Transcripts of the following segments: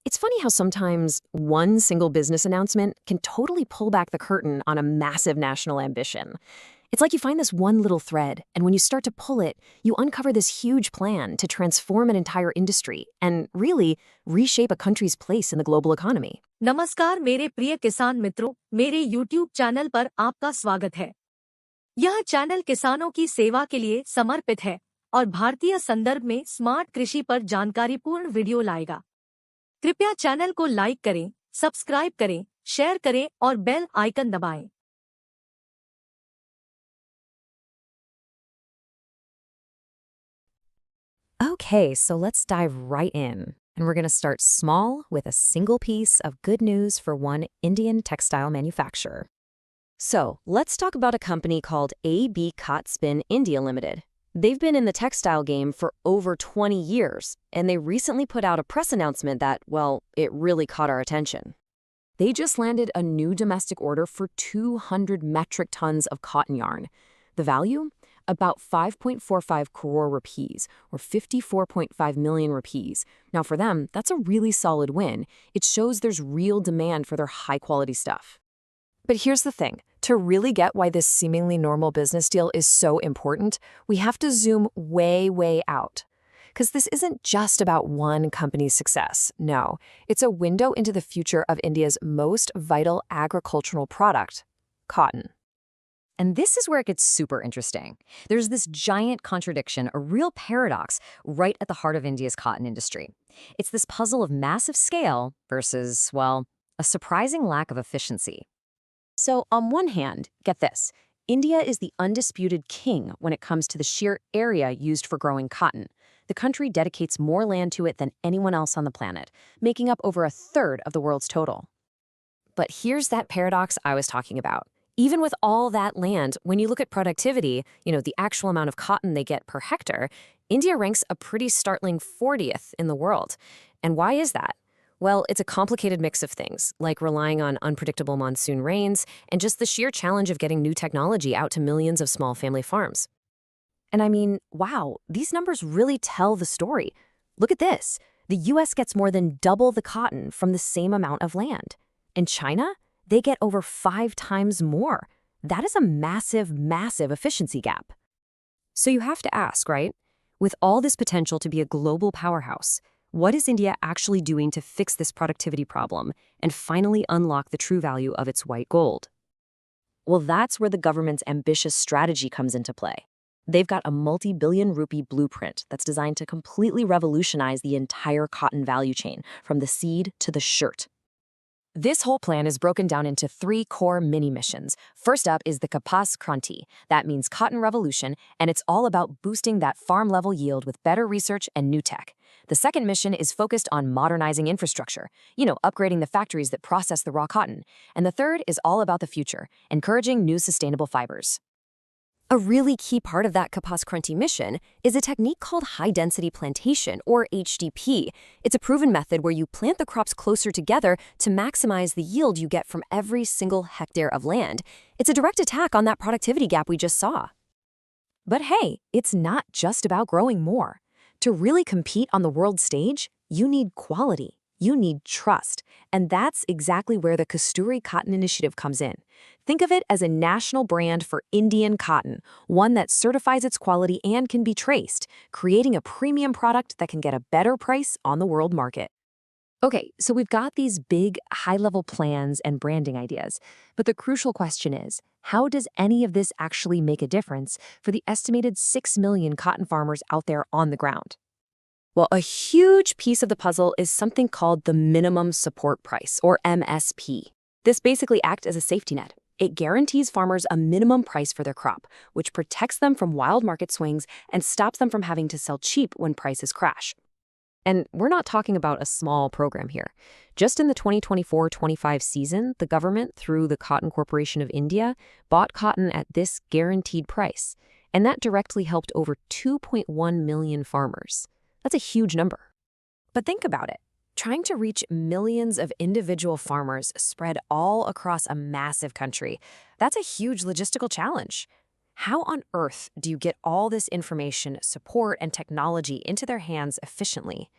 It's funny how sometimes one single business announcement can totally pull back the curtain on a massive national ambition. It's like you find this one little thread, and when you start to pull it, you uncover this huge plan to transform an entire industry and really reshape a country's place in the global economy. नमस्कार मेरे प्रिय किसान मित्रों, मेरे YouTube channel पर आपका स्वागत है। यह चैनल किसानों की सेवा के लिए समर्पित है और भारतीय संदर्भ में स्मार्ट कृषि पर जानकारीपूर्ण वीडियो लाएगा। कृपया चैनल को लाइक करें, सब्सक्राइब करें, शेयर करें और बेल आइकन दबाएं। Okay, so let's dive right in. And we're going to start small with a single piece of good news for one Indian textile manufacturer. So let's talk about a company called AB Cotspin India Limited. They've been in the textile game for over 20 years, and they recently put out a press announcement that, well, it really caught our attention. They just landed a new domestic order for 200 metric tons of cotton yarn. The value? About 5.45 crore rupees, or 54.5 million rupees. Now for them, that's a really solid win. It shows there's real demand for their high-quality stuff. But here's the thing. To really get why this seemingly normal business deal is so important, we have to zoom way, way out. Because this isn't just about one company's success. No, it's a window into the future of India's most vital agricultural product, cotton. And this is where it gets super interesting. There's this giant contradiction, a real paradox, right at the heart of India's cotton industry. It's this puzzle of massive scale versus, well, a surprising lack of efficiency. So on one hand, get this, India is the undisputed king when it comes to the sheer area used for growing cotton. The country dedicates more land to it than anyone else on the planet, making up over a third of the world's total. But here's that paradox I was talking about. Even with all that land, when you look at productivity, the actual amount of cotton they get per hectare, India ranks a pretty startling 40th in the world. And why is that? Well, it's a complicated mix of things, like relying on unpredictable monsoon rains and just the sheer challenge of getting new technology out to millions of small family farms. And I mean, wow, these numbers really tell the story. Look at this. The US gets more than double the cotton from the same amount of land. And China? They get over 5 times more. That is a massive, massive efficiency gap. So you have to ask, right? With all this potential to be a global powerhouse, what is India actually doing to fix this productivity problem and finally unlock the true value of its white gold? Well, that's where the government's ambitious strategy comes into play. They've got a multi-billion rupee blueprint that's designed to completely revolutionize the entire cotton value chain, from the seed to the shirt. This whole plan is broken down into 3 core mini-missions. First up is the Kapas Kranti. That means cotton revolution, and it's all about boosting that farm-level yield with better research and new tech. The second mission is focused on modernizing infrastructure, upgrading the factories that process the raw cotton. And the third is all about the future, encouraging new sustainable fibers. A really key part of that Kapas Kranti mission is a technique called high-density plantation, or HDP. It's a proven method where you plant the crops closer together to maximize the yield you get from every single hectare of land. It's a direct attack on that productivity gap we just saw. But hey, it's not just about growing more. To really compete on the world stage, you need quality. You need trust. And that's exactly where the Kasturi Cotton Initiative comes in. Think of it as a national brand for Indian cotton, one that certifies its quality and can be traced, creating a premium product that can get a better price on the world market. Okay, so we've got these big, high-level plans and branding ideas, but the crucial question is, how does any of this actually make a difference for the estimated 6 million cotton farmers out there on the ground? Well, a huge piece of the puzzle is something called the minimum support price, or MSP. This basically acts as a safety net. It guarantees farmers a minimum price for their crop, which protects them from wild market swings and stops them from having to sell cheap when prices crash. And we're not talking about a small program here. Just in the 2024-25 season, the government, through the Cotton Corporation of India, bought cotton at this guaranteed price, and that directly helped over 2.1 million farmers. That's a huge number. But think about it. Trying to reach millions of individual farmers spread all across a massive country, that's a huge logistical challenge. How on earth do you get all this information, support, and technology into their hands efficiently?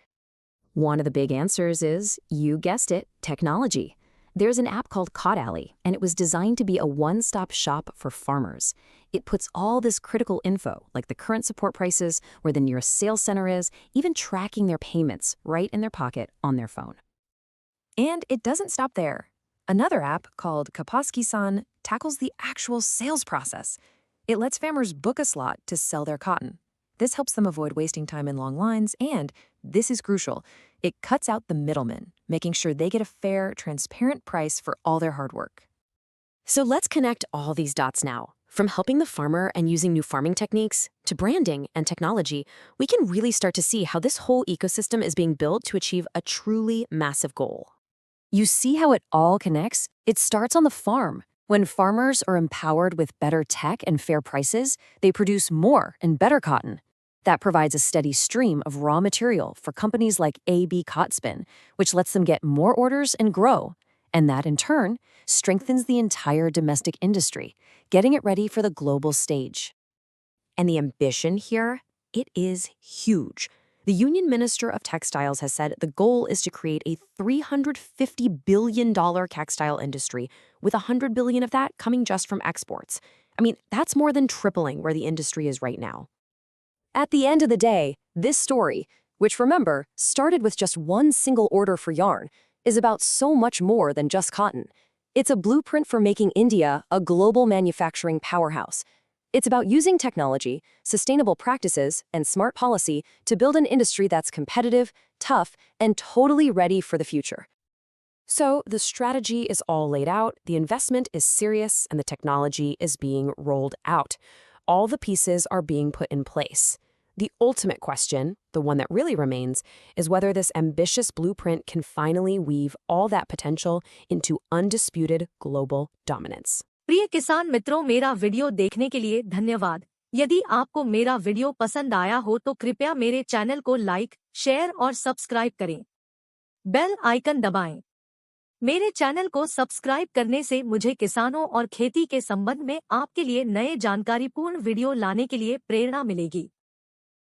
One of the big answers is, you guessed it, technology. There's an app called Cod Alley, and it was designed to be a one-stop shop for farmers. It puts all this critical info, like the current support prices, where the nearest sales center is, even tracking their payments right in their pocket on their phone. And it doesn't stop there. Another app called Kapaski-san tackles the actual sales process. It lets farmers book a slot to sell their cotton. This helps them avoid wasting time in long lines, and, this is crucial, it cuts out the middlemen, making sure they get a fair, transparent price for all their hard work. So let's connect all these dots now. From helping the farmer and using new farming techniques, to branding and technology, we can really start to see how this whole ecosystem is being built to achieve a truly massive goal. You see how it all connects? It starts on the farm. When farmers are empowered with better tech and fair prices, they produce more and better cotton. That provides a steady stream of raw material for companies like AB Cotspin, which lets them get more orders and grow. And that, in turn, strengthens the entire domestic industry, getting it ready for the global stage. And the ambition here, it is huge. The Union Minister of Textiles has said the goal is to create a $350 billion textile industry, with $100 billion of that coming just from exports. I mean, that's more than tripling where the industry is right now. At the end of the day, this story, which remember, started with just one single order for yarn, is about so much more than just cotton. It's a blueprint for making India a global manufacturing powerhouse. It's about using technology, sustainable practices, and smart policy to build an industry that's competitive, tough, and totally ready for the future. So the strategy is all laid out, the investment is serious, and the technology is being rolled out. All the pieces are being put in place. The ultimate question, the one that really remains, is whether this ambitious blueprint can finally weave all that potential into undisputed global dominance. प्रिय किसान मित्रों, मेरा video देखने के लिए धन्यवाद। यदि आपको मेरा वीडियो पसंद आया हो तो कृपया मेरे चैनल को लाइक, शेयर और सब्सक्राइब करें। बेल आइकन दबाएं। मेरे चैनल को सब्सक्राइब करने से मुझे किसानों और खेती के संबंध में आपके लिए नए जानकारीपूर्ण वीडियो लाने के लिए प्रेरणा मिलेगी।